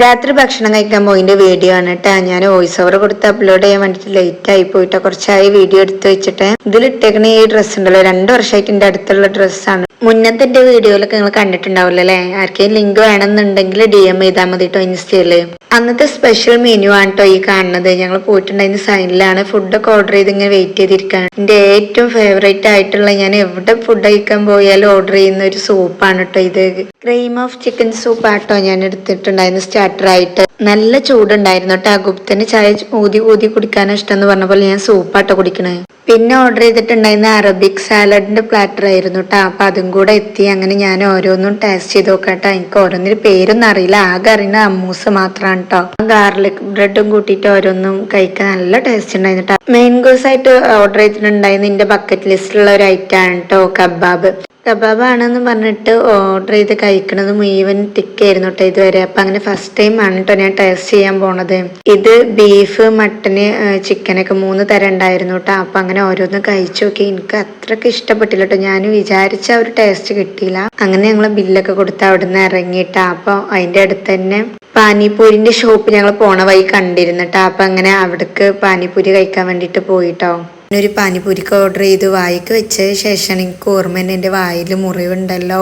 രാത്രി ഭക്ഷണം കഴിക്കാൻ പോയിന്റെ വീഡിയോ ആണ് കേട്ടോ. ഞാൻ വോയിസ് ഓവർ കൊടുത്ത് അപ്ലോഡ് ചെയ്യാൻ വേണ്ടിട്ട് ലേറ്റ് ആയി പോയിട്ടോ. കുറച്ചായി വീഡിയോ എടുത്ത് വെച്ചിട്ട്. ഇതിലിട്ടേക്കണ ഈ ഡ്രസ്സ് ഉണ്ടല്ലോ, 2 വർഷമായിട്ട് എന്റെ അടുത്തുള്ള ഡ്രസ്സാണ്. മുന്നത്തെ എന്റെ വീഡിയോയിലൊക്കെ നിങ്ങൾ കണ്ടിട്ടുണ്ടാവില്ല അല്ലെ? ആർക്കെങ്കിലും ലിങ്ക് വേണമെന്നുണ്ടെങ്കിൽ DM ചെയ്താൽ മതി കേട്ടോ ഇൻസ്റ്റയില്. അന്നത്തെ സ്പെഷ്യൽ മെനു ആണ് കേട്ടോ ഈ കാണുന്നത്. ഞങ്ങൾ പോയിട്ടുണ്ടായിരുന്ന സൈനിലാണ്. ഫുഡൊക്കെ ഓർഡർ ചെയ്ത് ഇങ്ങനെ വെയിറ്റ് ചെയ്തിരിക്കുകയാണ്. എന്റെ ഏറ്റവും ഫേവറേറ്റ് ആയിട്ടുള്ള, ഞാൻ എവിടെ ഫുഡ് കഴിക്കാൻ പോയാലും ഓർഡർ ചെയ്യുന്ന ഒരു സൂപ്പാണ് കേട്ടോ ഇത്. ക്രീം ഓഫ് ചിക്കൻ സൂപ്പ് ആട്ടോ ഞാൻ എടുത്തിട്ടുണ്ടായിരുന്നു സ്റ്റാർട്ടർ ആയിട്ട്. നല്ല ചൂടുണ്ടായിരുന്നു കേട്ടോ. ഗുപ്തന് ചായ ഊതി ഊതി കുടിക്കാനും ഇഷ്ടം എന്ന് പറഞ്ഞ പോലെ ഞാൻ സൂപ്പാട്ടോ കുടിക്കണേ. പിന്നെ ഓർഡർ ചെയ്തിട്ടുണ്ടായിരുന്ന അറബിക് സാലഡിന്റെ പ്ലാറ്റർ ആയിരുന്നു കേട്ടോ. അപ്പൊ അതും കൂടെ എത്തി. അങ്ങനെ ഞാൻ ഓരോന്നും ടേസ്റ്റ് ചെയ്ത് നോക്കാട്ടോ. എനിക്ക് ഓരോന്നിന് പേരൊന്നും അറിയില്ല. ആകെ അറിയുന്ന അമ്മൂസ് മാത്രമാണ് കേട്ടോ. ഗാർലിക് ബ്രെഡും കൂട്ടിയിട്ട് ഓരോന്നും കഴിക്കാൻ നല്ല ടേസ്റ്റ് ഉണ്ടായിരുന്നു കേട്ടോ. മെയിൻ കോഴ്സ് ആയിട്ട് ഓർഡർ ചെയ്തിട്ടുണ്ടായിരുന്നു എന്റെ ബക്കറ്റ് ലിസ്റ്റിലുള്ള ഒരു ഐറ്റം ആണ് കേട്ടോ കബാബ്. കബാബാണെന്ന് പറഞ്ഞിട്ട് ഓർഡർ ചെയ്ത് കഴിക്കണത് മുഴുവൻ ടിക്കായിരുന്നു കേട്ടോ ഇതുവരെ. അപ്പൊ അങ്ങനെ ഫസ്റ്റ് ടൈം ആണ് കേട്ടോ ഞാൻ ടേസ്റ്റ് ചെയ്യാൻ പോണത്. ഇത് ബീഫ്, മട്ടന്, ചിക്കനൊക്കെ 3 തരം ഉണ്ടായിരുന്നു കേട്ടോ. അപ്പൊ അങ്ങനെ ഓരോന്ന് കഴിച്ചു നോക്കി. എനിക്ക് അത്രക്ക് ഇഷ്ടപ്പെട്ടില്ല കേട്ടോ. ഞാൻ വിചാരിച്ച ഒരു ടേസ്റ്റ് കിട്ടിയില്ല. അങ്ങനെ ഞങ്ങൾ ബില്ലൊക്കെ കൊടുത്ത് അവിടെ നിന്ന് ഇറങ്ങിയിട്ടാ. അപ്പൊ അതിന്റെ അടുത്ത് തന്നെ പാനിപൂരിന്റെ ഷോപ്പ് ഞങ്ങൾ പോണ വഴി കണ്ടിരുന്നിട്ടാ. അപ്പൊ അങ്ങനെ അവിടേക്ക് പാനിപൂരി കഴിക്കാൻ വേണ്ടിട്ട് പോയിട്ടോ. ഒരു പാനിപൂരിക്ക് ഓർഡർ ചെയ്ത് വായിക്ക് വെച്ച ശേഷമാണ് എനിക്ക് ഓർമ്മ തന്നെ എൻ്റെ വായിൽ മുറിവുണ്ടല്ലോ,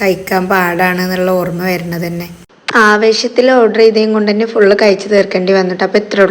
കഴിക്കാൻ പാടാണ് എന്നുള്ള ഓർമ്മ വരുന്നത് തന്നെ. ആവേശത്തിൽ ഓർഡർ ചെയ്തതും കൊണ്ട് തന്നെ ഫുള്ള് കഴിച്ചു തീർക്കേണ്ടി വന്നിട്ട്. അപ്പോൾ ഇത്രേ ഉള്ളൂ.